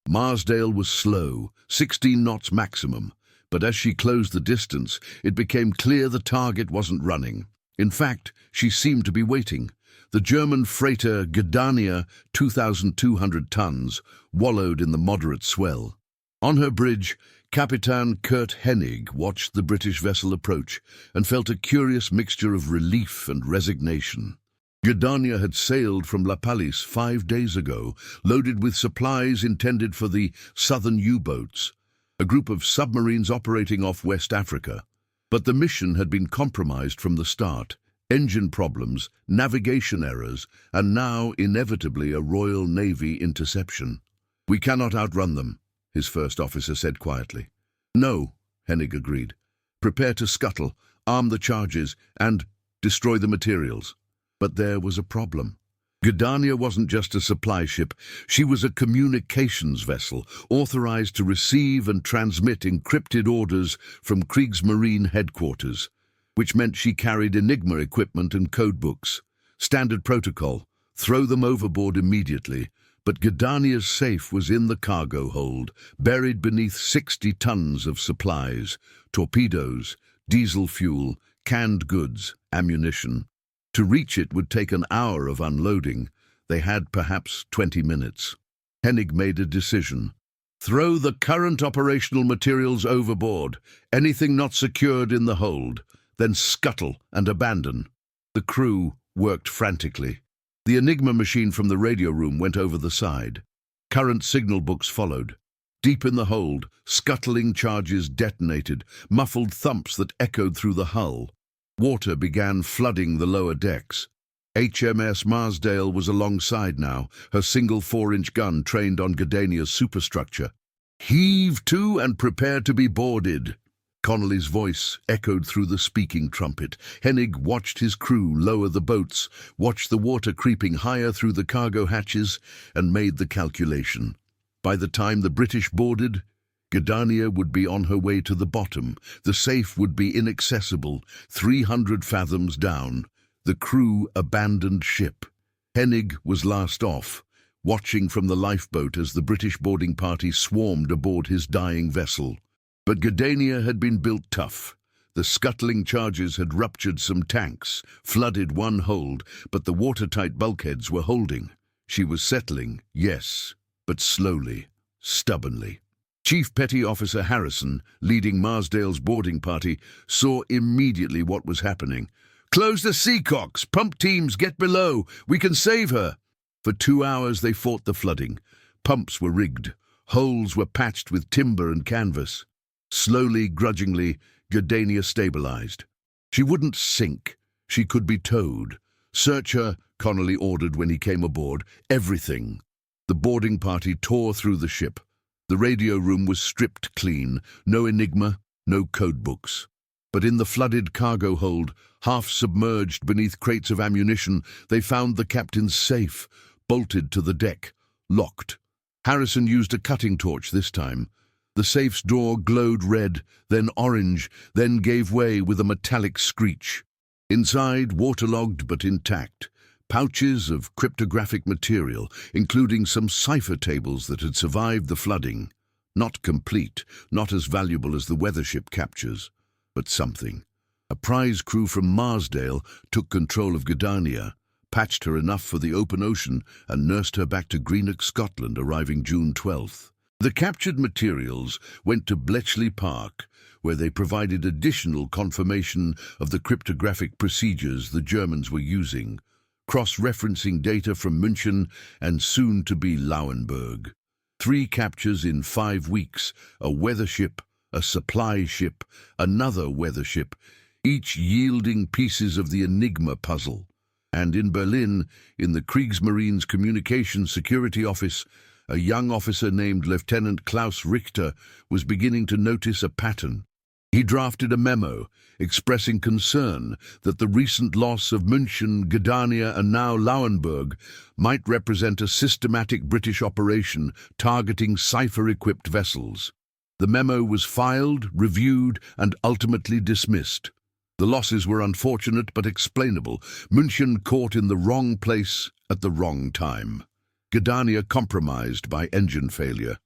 Marsdale was slow, 16 knots maximum, but as she closed the distance, it became clear the target wasn't running. In fact, she seemed to be waiting. The German freighter Gedania, 2,200 tons, wallowed in the moderate swell. On her bridge, Captain Kurt Hennig watched the British vessel approach and felt a curious mixture of relief and resignation. Gedania had sailed from La Pallice 5 days ago, loaded with supplies intended for the southern U-boats, a group of submarines operating off West Africa. But the mission had been compromised from the start. Engine problems, navigation errors, and now, inevitably, a Royal Navy interception. "We cannot outrun them," his first officer said quietly. "No," Hennig agreed. "Prepare to scuttle, arm the charges, and destroy the materials." But there was a problem. Gedania wasn't just a supply ship. She was a communications vessel, authorized to receive and transmit encrypted orders from Kriegsmarine headquarters, which meant she carried Enigma equipment and codebooks. Standard protocol: throw them overboard immediately. But Gedania's safe was in the cargo hold, buried beneath 60 tons of supplies, torpedoes, diesel fuel, canned goods, ammunition. To reach it would take an hour of unloading. They had perhaps 20 minutes. Hennig made a decision. Throw the current operational materials overboard, anything not secured in the hold, then scuttle and abandon. The crew worked frantically. The Enigma machine from the radio room went over the side. Current signal books followed. Deep in the hold, scuttling charges detonated, muffled thumps that echoed through the hull. Water began flooding the lower decks. HMS Marsdale was alongside now, her single 4-inch gun trained on Gedania's superstructure. "Heave to and prepare to be boarded." Connolly's voice echoed through the speaking trumpet. Hennig watched his crew lower the boats, watched the water creeping higher through the cargo hatches, and made the calculation. By the time the British boarded, Gedania would be on her way to the bottom. The safe would be inaccessible, 300 fathoms down. The crew abandoned ship. Hennig was last off, watching from the lifeboat as the British boarding party swarmed aboard his dying vessel. But Gedania had been built tough. The scuttling charges had ruptured some tanks, flooded one hold, but the watertight bulkheads were holding. She was settling, yes, but slowly, stubbornly. Chief Petty Officer Harrison, leading Marsdale's boarding party, saw immediately what was happening. "Close the seacocks! Pump teams, get below! We can save her!" For 2 hours they fought the flooding. Pumps were rigged. Holes were patched with timber and canvas. Slowly, grudgingly, Gedania stabilized. She wouldn't sink. She could be towed. "Search her," Connolly ordered when he came aboard. "Everything." The boarding party tore through the ship. The radio room was stripped clean. No Enigma, no codebooks. But in the flooded cargo hold, half submerged beneath crates of ammunition, they found the captain's safe, bolted to the deck, locked. Harrison used a cutting torch this time. The safe's door glowed red, then orange, then gave way with a metallic screech. Inside, waterlogged but intact, pouches of cryptographic material, including some cipher tables that had survived the flooding. Not complete, not as valuable as the weathership captures, but something. A prize crew from Marsdale took control of Gedania, patched her enough for the open ocean, and nursed her back to Greenock, Scotland, arriving June 12th. The captured materials went to Bletchley Park, where they provided additional confirmation of the cryptographic procedures the Germans were using, cross-referencing data from München and soon-to-be Lauenburg. 3 captures in 5 weeks, a weather ship, a supply ship, another weather ship, each yielding pieces of the Enigma puzzle. And in Berlin, in the Kriegsmarine's Communications Security Office, a young officer named Lieutenant Klaus Richter was beginning to notice a pattern. He drafted a memo expressing concern that the recent loss of München, Gedania and now Lauenburg might represent a systematic British operation targeting cipher-equipped vessels. The memo was filed, reviewed and ultimately dismissed. The losses were unfortunate but explainable. München caught in the wrong place at the wrong time. Gedania compromised by engine failure.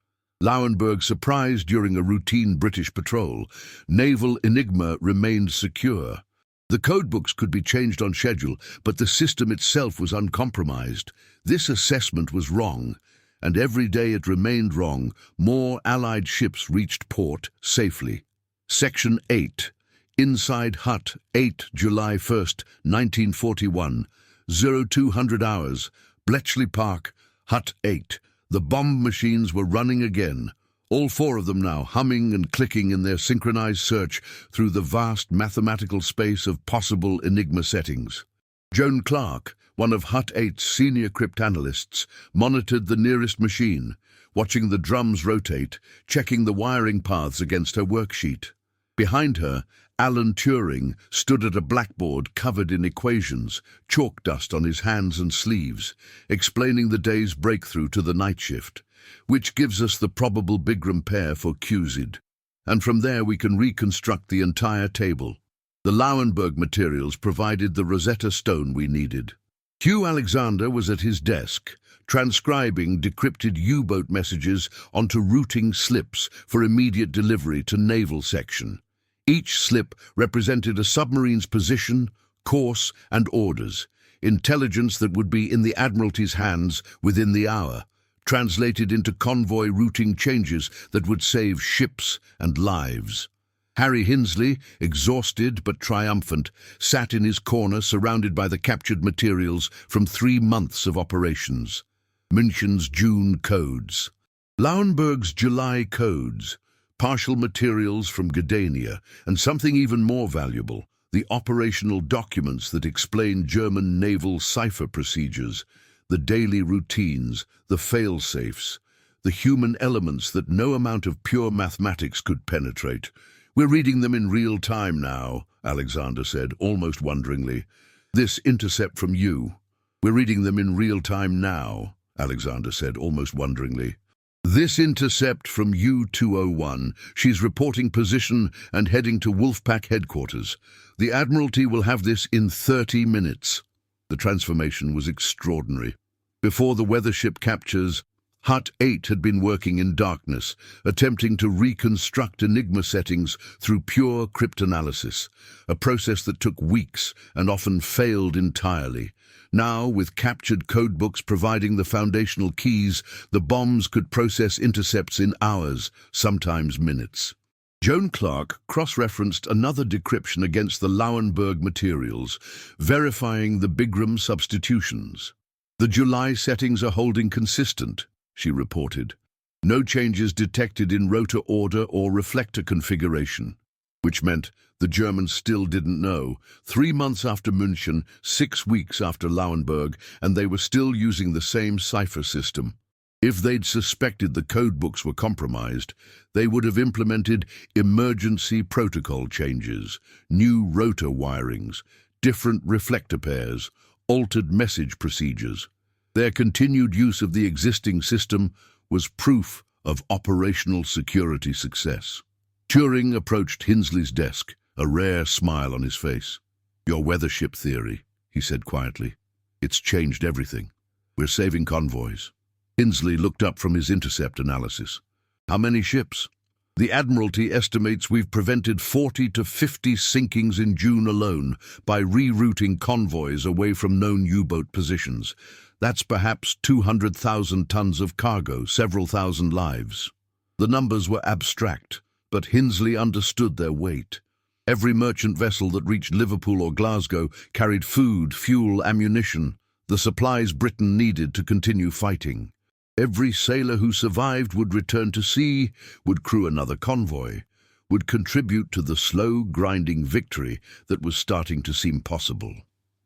Lauenburg surprised during a routine British patrol. Naval Enigma remained secure. The codebooks could be changed on schedule, but the system itself was uncompromised. This assessment was wrong, and every day it remained wrong. More Allied ships reached port safely. Section 8. Inside Hut, 8 July 1st, 1941. 0200 hours. Bletchley Park, Hut 8. The bomb machines were running again, all 4 of them now humming and clicking in their synchronized search through the vast mathematical space of possible Enigma settings. Joan Clark, one of Hut 8's senior cryptanalysts, monitored the nearest machine, watching the drums rotate, checking the wiring paths against her worksheet. Behind her, Alan Turing stood at a blackboard covered in equations, chalk dust on his hands and sleeves, explaining the day's breakthrough to the night shift, which gives us the probable Bigram pair for QZ. And from there we can reconstruct the entire table. The Lauenburg materials provided the Rosetta Stone we needed. Hugh Alexander was at his desk, transcribing decrypted U-boat messages onto routing slips for immediate delivery to Naval Section. Each slip represented a submarine's position, course and orders, intelligence that would be in the Admiralty's hands within the hour, translated into convoy routing changes that would save ships and lives. Harry Hinsley, exhausted but triumphant, sat in his corner surrounded by the captured materials from 3 months of operations. München's June codes. Lauenburg's July codes. Partial materials from Gedania, and something even more valuable, the operational documents that explain German naval cipher procedures, the daily routines, the fail-safes, the human elements that no amount of pure mathematics could penetrate. "We're reading them in real time now," Alexander said, almost wonderingly. "This intercept from you." "We're reading them in real time now," Alexander said, almost wonderingly. "This intercept from U-201. She's reporting position and heading to Wolfpack headquarters. The Admiralty will have this in 30 minutes. The transformation was extraordinary. Before the weather ship captures, Hut 8 had been working in darkness, attempting to reconstruct Enigma settings through pure cryptanalysis, a process that took weeks and often failed entirely. Now, with captured codebooks providing the foundational keys, the bombs could process intercepts in hours, sometimes minutes. Joan Clark cross-referenced another decryption against the Lauenburg materials, verifying the Bigram substitutions. "The July settings are holding consistent," she reported. "No changes detected in rotor order or reflector configuration," which meant the Germans still didn't know. 3 months after München, 6 weeks after Lauenburg, and they were still using the same cipher system. If they'd suspected the codebooks were compromised, they would have implemented emergency protocol changes, new rotor wirings, different reflector pairs, altered message procedures. Their continued use of the existing system was proof of operational security success. Turing approached Hinsley's desk, a rare smile on his face. "Your weather ship theory," he said quietly. "It's changed everything. We're saving convoys." Hinsley looked up from his intercept analysis. "How many ships?" "The Admiralty estimates we've prevented 40 to 50 sinkings in June alone by rerouting convoys away from known U-boat positions. That's perhaps 200,000 tons of cargo, several thousand lives." The numbers were abstract, but Hinsley understood their weight. Every merchant vessel that reached Liverpool or Glasgow carried food, fuel, ammunition, the supplies Britain needed to continue fighting. Every sailor who survived would return to sea, would crew another convoy, would contribute to the slow, grinding victory that was starting to seem possible.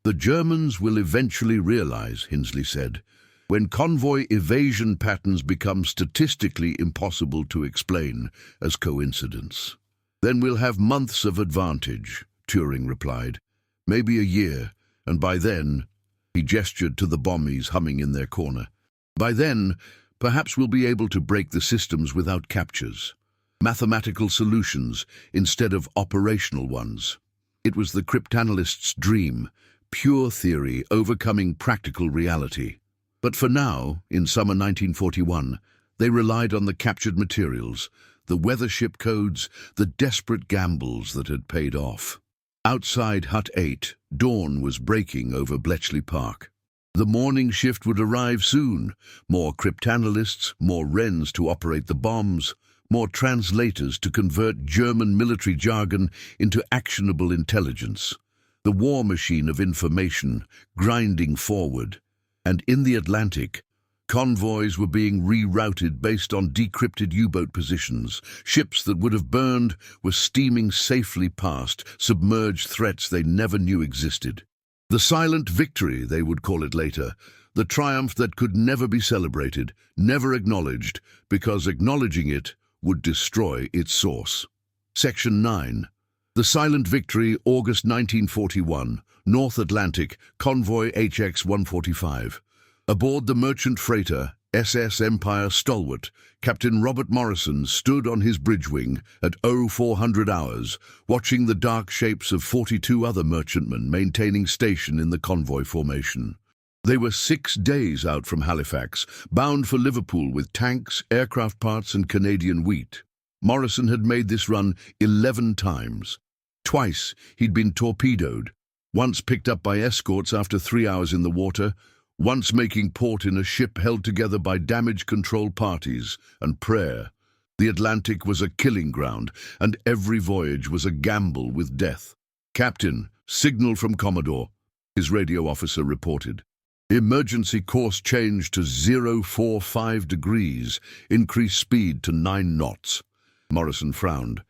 The Germans will eventually realize, Hinsley said, when convoy evasion patterns become statistically impossible to explain as coincidence. Then we'll have months of advantage, Turing replied. Maybe a year, and by then, he gestured to the bommies humming in their corner. By then, perhaps we'll be able to break the systems without captures. Mathematical solutions instead of operational ones. It was the cryptanalyst's dream, pure theory overcoming practical reality. But for now, in summer 1941, they relied on the captured materials, the weathership codes, the desperate gambles that had paid off. Outside Hut 8, dawn was breaking over Bletchley Park. The morning shift would arrive soon. More cryptanalysts, more wrens to operate the bombs, more translators to convert German military jargon into actionable intelligence. The war machine of information grinding forward. And in the Atlantic, convoys were being rerouted based on decrypted U-boat positions. Ships that would have burned were steaming safely past submerged threats they never knew existed. The silent victory, they would call it later, the triumph that could never be celebrated, never acknowledged, because acknowledging it would destroy its source. Section 9. The Silent Victory, August 1941, North Atlantic, convoy HX-145. Aboard the merchant freighter SS Empire Stalwart, Captain Robert Morrison stood on his bridge wing at 0400 hours, watching the dark shapes of 42 other merchantmen maintaining station in the convoy formation. They were 6 days out from Halifax, bound for Liverpool with tanks, aircraft parts and Canadian wheat. Morrison had made this run 11 times. Twice he'd been torpedoed, once picked up by escorts after 3 hours in the water, once making port in a ship held together by damage control parties and prayer. The Atlantic was a killing ground, and every voyage was a gamble with death. "Captain, signal from Commodore," his radio officer reported. "Emergency course change to 045 degrees, increase speed to 9 knots. Morrison frowned.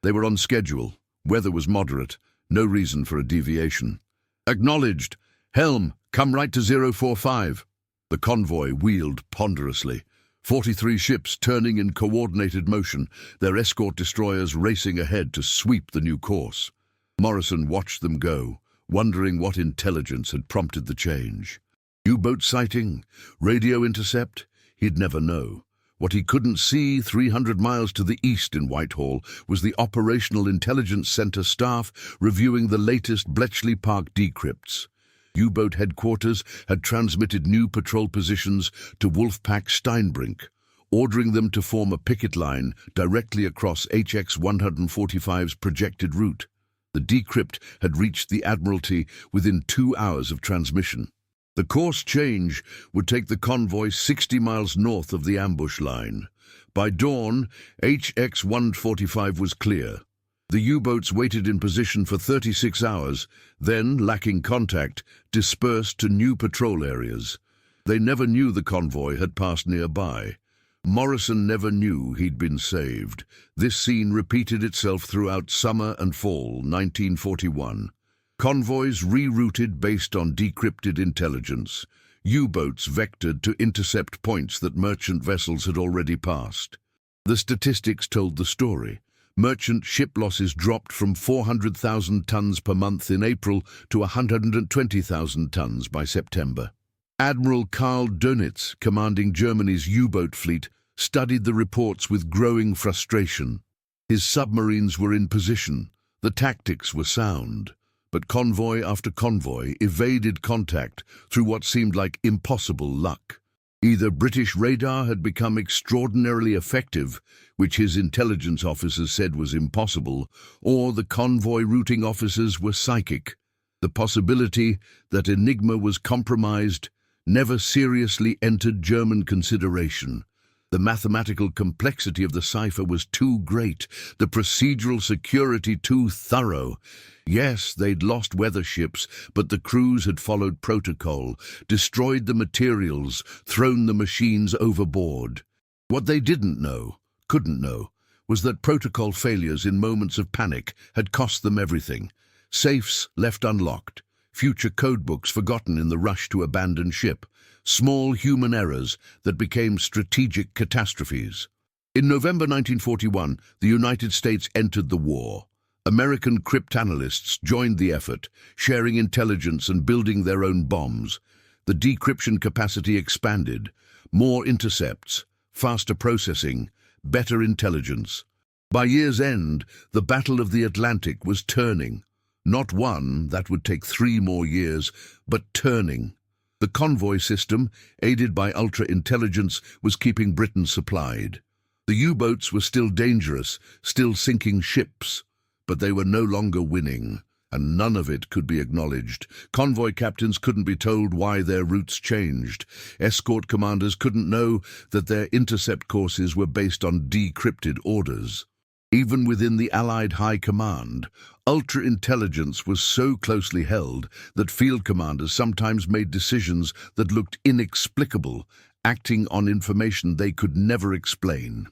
They were on schedule. Weather was moderate. No reason for a deviation. "Acknowledged. Helm, come right to 045. The convoy wheeled ponderously. 43 ships turning in coordinated motion, their escort destroyers racing ahead to sweep the new course. Morrison watched them go, wondering what intelligence had prompted the change. U-boat sighting? Radio intercept? He'd never know. What he couldn't see 300 miles to the east in Whitehall was the Operational Intelligence Center staff reviewing the latest Bletchley Park decrypts. U-boat headquarters had transmitted new patrol positions to Wolfpack Steinbrink, ordering them to form a picket line directly across HX-145's projected route. The decrypt had reached the Admiralty within 2 hours of transmission. The course change would take the convoy 60 miles north of the ambush line. By dawn, HX-145 was clear. The U-boats waited in position for 36 hours, then, lacking contact, dispersed to new patrol areas. They never knew the convoy had passed nearby. Morrison never knew he'd been saved. This scene repeated itself throughout summer and fall 1941. Convoys rerouted based on decrypted intelligence. U-boats vectored to intercept points that merchant vessels had already passed. The statistics told the story. Merchant ship losses dropped from 400,000 tons per month in April to 120,000 tons by September. Admiral Karl Dönitz, commanding Germany's U-boat fleet, studied the reports with growing frustration. His submarines were in position. The tactics were sound. But convoy after convoy evaded contact through what seemed like impossible luck. Either British radar had become extraordinarily effective, which his intelligence officers said was impossible, or the convoy routing officers were psychic. The possibility that Enigma was compromised never seriously entered German consideration. The mathematical complexity of the cipher was too great, the procedural security too thorough. Yes, they'd lost weather ships, but the crews had followed protocol, destroyed the materials, thrown the machines overboard. What they couldn't know, was that protocol failures in moments of panic had cost them everything. Safes left unlocked, future codebooks forgotten in the rush to abandon ship, small human errors that became strategic catastrophes. In November 1941, the United States entered the war. American cryptanalysts joined the effort, sharing intelligence and building their own bombs. The decryption capacity expanded, more intercepts, faster processing, better intelligence. By year's end, the Battle of the Atlantic was turning. Not one, that would take 3 more years, but turning. The convoy system, aided by ultra-intelligence, was keeping Britain supplied. The U-boats were still dangerous, still sinking ships, but they were no longer winning, and none of it could be acknowledged. Convoy captains couldn't be told why their routes changed. Escort commanders couldn't know that their intercept courses were based on decrypted orders. Even within the Allied High Command, ultra-intelligence was so closely held that field commanders sometimes made decisions that looked inexplicable, acting on information they could never explain.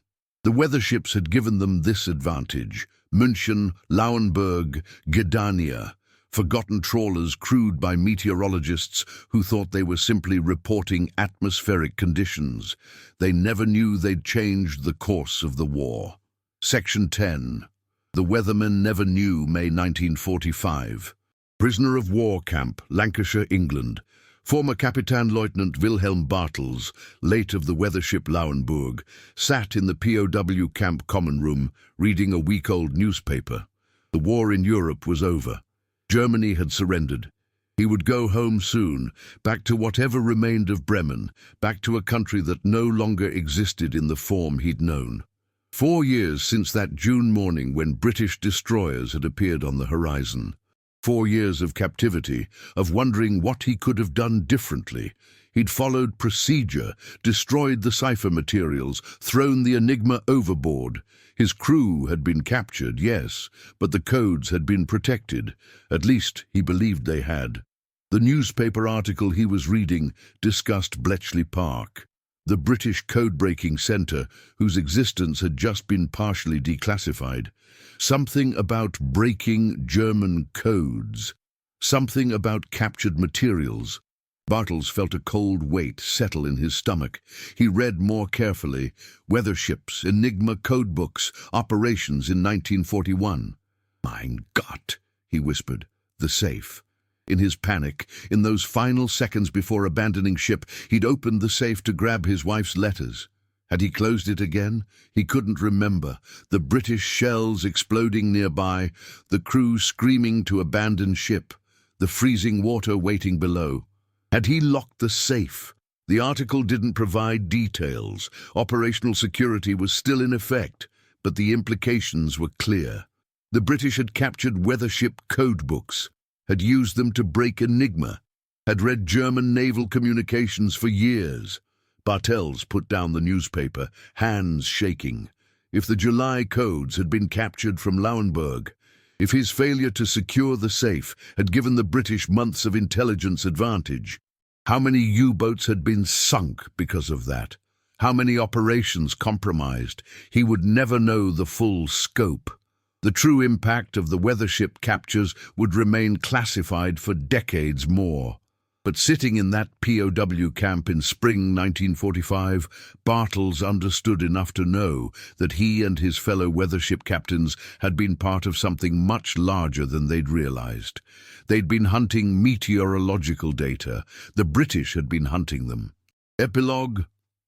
The weather ships had given them this advantage: München, Lauenburg, Gedania, forgotten trawlers crewed by meteorologists who thought they were simply reporting atmospheric conditions. They never knew they'd changed the course of the war. Section 10. The Weathermen Never Knew, May 1945. Prisoner of war camp, Lancashire, England. Former Captain Lieutenant Wilhelm Bartels, late of the weather ship Lauenburg, sat in the POW camp common room, reading a week-old newspaper. The war in Europe was over. Germany had surrendered. He would go home soon, back to whatever remained of Bremen, back to a country that no longer existed in the form he'd known. 4 years since that June morning when British destroyers had appeared on the horizon. 4 years of captivity, of wondering what he could have done differently. He'd followed procedure, destroyed the cipher materials, thrown the Enigma overboard. His crew had been captured, yes, but the codes had been protected. At least he believed they had. The newspaper article he was reading discussed Bletchley Park, the British code-breaking centre whose existence had just been partially declassified. Something about breaking German codes. Something about captured materials. Bartels felt a cold weight settle in his stomach. He read more carefully. Weather ships, Enigma codebooks, operations in 1941. "Mein Gott," he whispered. The safe. In his panic, in those final seconds before abandoning ship, he'd opened the safe to grab his wife's letters. Had he closed it again? He couldn't remember. The British shells exploding nearby, the crew screaming to abandon ship, the freezing water waiting below. Had he locked the safe? The article didn't provide details. Operational security was still in effect, but the implications were clear. The British had captured weather ship codebooks, had used them to break Enigma, had read German naval communications for years. Bartels put down the newspaper, hands shaking. If the July codes had been captured from Lauenburg, if his failure to secure the safe had given the British months of intelligence advantage, how many U-boats had been sunk because of that? How many operations compromised? He would never know the full scope. The true impact of the weather ship captures would remain classified for decades more. But sitting in that POW camp in spring 1945, Bartels understood enough to know that he and his fellow weather ship captains had been part of something much larger than they'd realized. They'd been hunting meteorological data. The British had been hunting them. Epilogue: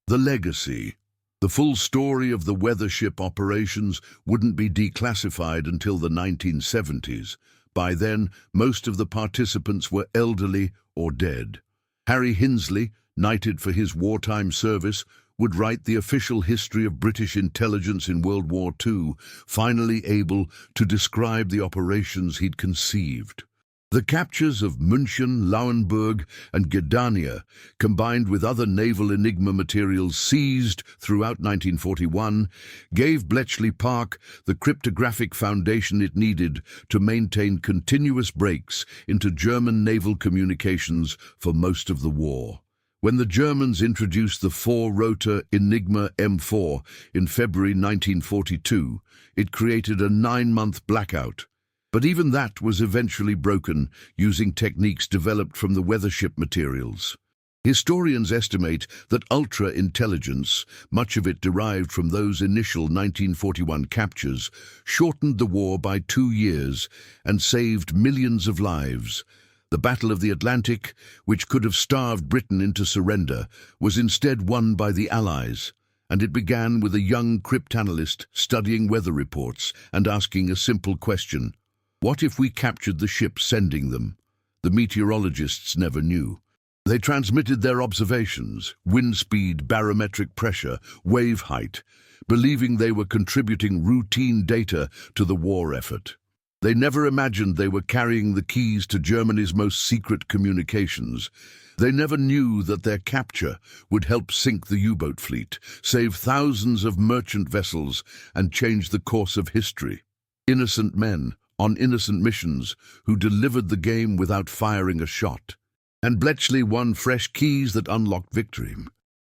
The Legacy. The full story of the weather ship operations wouldn't be declassified until the 1970s. By then, most of the participants were elderly or dead. Harry Hinsley, knighted for his wartime service, would write the official history of British intelligence in World War II, finally able to describe the operations he'd conceived. The captures of München, Lauenburg, and Gedania, combined with other Naval Enigma materials seized throughout 1941, gave Bletchley Park the cryptographic foundation it needed to maintain continuous breaks into German naval communications for most of the war. When the Germans introduced the four-rotor Enigma M4 in February 1942, it created a 9-month blackout. But even that was eventually broken using techniques developed from the weathership materials. Historians estimate that ultra-intelligence, much of it derived from those initial 1941 captures, shortened the war by 2 years and saved millions of lives. The Battle of the Atlantic, which could have starved Britain into surrender, was instead won by the Allies, and it began with a young cryptanalyst studying weather reports and asking a simple question: what if we captured the ships sending them? The meteorologists never knew. They transmitted their observations, wind speed, barometric pressure, wave height, believing they were contributing routine data to the war effort. They never imagined they were carrying the keys to Germany's most secret communications. They never knew that their capture would help sink the U-boat fleet, save thousands of merchant vessels, and change the course of history. Innocent men on innocent missions who delivered the game without firing a shot. And Bletchley won fresh keys that unlocked victory.